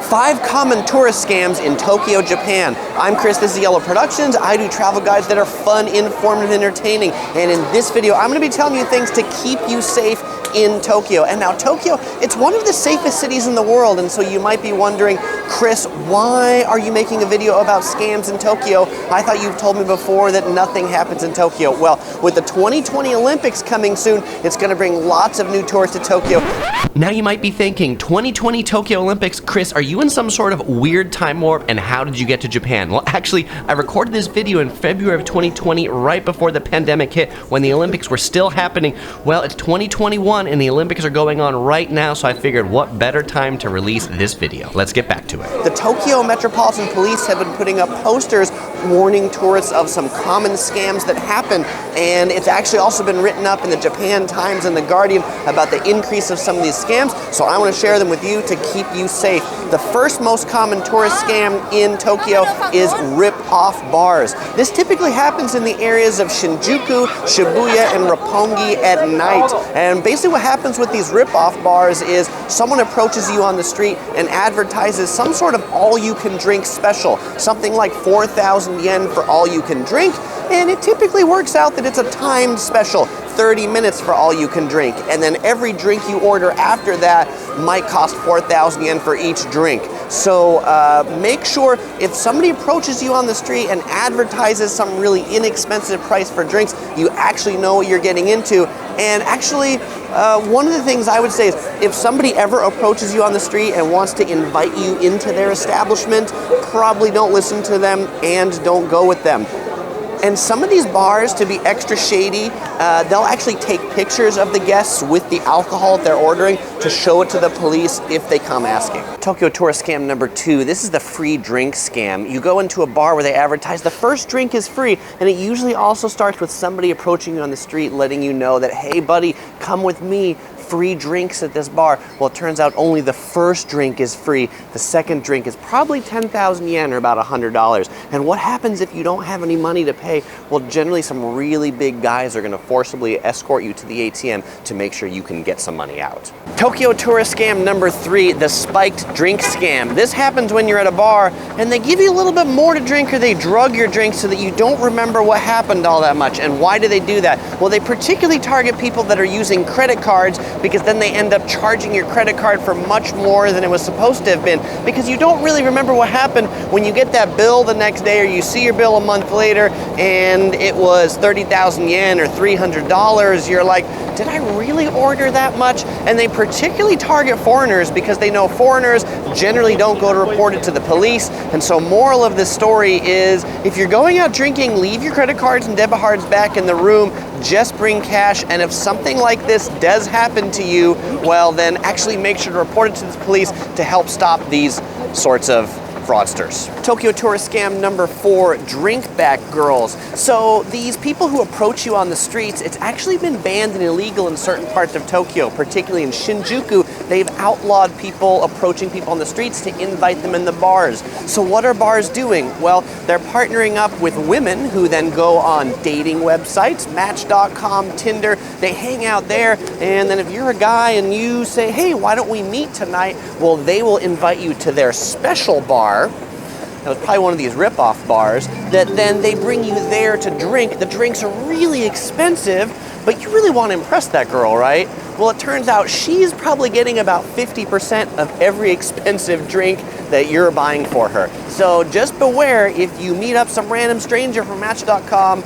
5 common tourist scams in Tokyo, Japan. I'm Chris, this is Yellow Productions. I do travel guides that are fun, informative, entertaining. And in this video, I'm going to be telling you things to keep you safe in Tokyo. And now Tokyo, it's one of the safest cities in the world. And so you might be wondering, Chris, why are you making a video about scams in Tokyo? I thought you've told me before that nothing happens in Tokyo. Well, with the 2020 Olympics coming soon, it's going to bring lots of new tourists to Tokyo. Now you might be thinking, 2020 Tokyo Olympics, Chris, are you in some sort of weird time warp, and how did you get to Japan? Well, actually, I recorded this video in February of 2020, right before the pandemic hit, when the Olympics were still happening. Well, it's 2021, and the Olympics are going on right now, so I figured what better time to release this video. Let's get back to it. The Tokyo Metropolitan Police have been putting up posters warning tourists of some common scams that happen, and it's actually also been written up in the Japan Times and the Guardian about the increase of some of these scams, so I want to share them with you to keep you safe. The first most common tourist scam in Tokyo is Ripoff Bars. This typically happens in the areas of Shinjuku, Shibuya, and Roppongi at night. And basically what happens with these Ripoff Bars is someone approaches you on the street and advertises some sort of all-you-can-drink special, something like 4,000 yen for all you can drink, and it typically works out that it's a timed special, 30 minutes for all you can drink, and then every drink you order after that might cost 4,000 yen for each drink. So make sure if somebody approaches you on the street and advertises some really inexpensive price for drinks, you actually know what you're getting into. And actually, one of the things I would say is if somebody ever approaches you on the street and wants to invite you into their establishment, probably don't listen to them and don't go with them. And some of these bars, to be extra shady, they'll actually take pictures of the guests with the alcohol that they're ordering to show it to the police if they come asking. Tokyo tourist scam number 2. This is the free drink scam. You go into a bar where they advertise the first drink is free, and it usually also starts with somebody approaching you on the street letting you know that, hey buddy, come with me. Free drinks at this bar. Well, it turns out only the first drink is free. The second drink is probably 10,000 yen or about $100. And what happens if you don't have any money to pay? Well, generally some really big guys are going to forcibly escort you to the ATM to make sure you can get some money out. Tokyo tourist scam number 3, the spiked drink scam. This happens when you're at a bar and they give you a little bit more to drink, or they drug your drink so that you don't remember what happened all that much. And why do they do that? Well, they particularly target people that are using credit cards, because then they end up charging your credit card for much more than it was supposed to have been, because you don't really remember what happened when you get that bill the next day, or you see your bill a month later and it was 30,000 yen or $300. You're like, did I really order that much? And they particularly target foreigners because they know foreigners generally don't go to report it to the police. And so moral of this story is, if you're going out drinking, leave your credit cards and debit cards back in the room, just bring cash, and if something like this does happen to you, well then actually make sure to report it to the police to help stop these sorts of fraudsters. Tokyo tourist scam number 4, drink back girls. So these people who approach you on the streets, it's actually been banned and illegal in certain parts of Tokyo, particularly in Shinjuku. They've outlawed people approaching people on the streets to invite them in the bars. So what are bars doing? Well, they're partnering up with women who then go on dating websites, Match.com, Tinder. They hang out there, and then if you're a guy and you say, hey, why don't we meet tonight? Well, they will invite you to their special bar. That was probably one of these Ripoff bars, that then they bring you there to drink. The drinks are really expensive, but you really want to impress that girl, right? Well, it turns out she's probably getting about 50% of every expensive drink that you're buying for her. So just beware, if you meet up some random stranger from Match.com,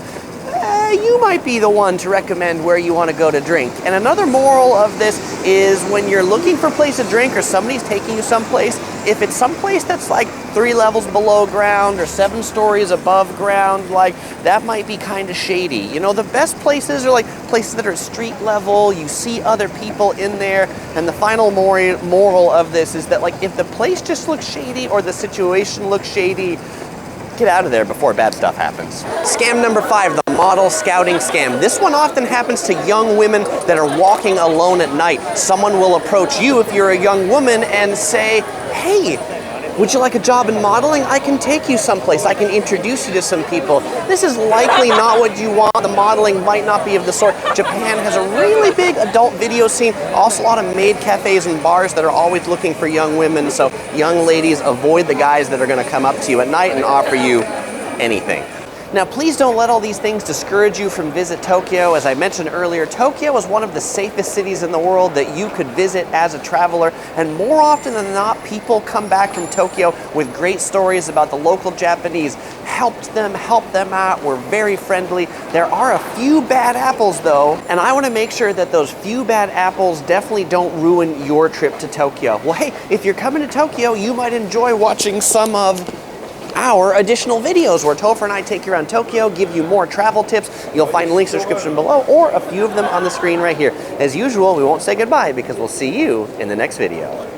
you might be the one to recommend where you want to go to drink. And another moral of this is, when you're looking for a place to drink or somebody's taking you someplace, if it's someplace that's like 3 levels below ground or 7 stories above ground, like that might be kind of shady. You know, the best places are like places that are street level, you see other people in there. And the final moral of this is that, like, if the place just looks shady or the situation looks shady, get out of there before bad stuff happens. Scam number 5, the model scouting scam. This one often happens to young women that are walking alone at night. Someone will approach you if you're a young woman and say, hey, Would you like a job in modeling? I can take you someplace. I can introduce you to some people. This is likely not what you want. The modeling might not be of the sort. Japan has a really big adult video scene. Also a lot of maid cafes and bars that are always looking for young women. So young ladies, avoid the guys that are going to come up to you at night and offer you anything. Now, please don't let all these things discourage you from visit Tokyo. As I mentioned earlier, Tokyo is one of the safest cities in the world that you could visit as a traveler. And more often than not, people come back from Tokyo with great stories about the local Japanese. Helped them out, were very friendly. There are a few bad apples though, and I want to make sure that those few bad apples definitely don't ruin your trip to Tokyo. Well, hey, if you're coming to Tokyo, you might enjoy watching some of our additional videos where Topher and I take you around Tokyo, give you more travel tips. You'll find links in the description below or a few of them on the screen right here. As usual, we won't say goodbye because we'll see you in the next video.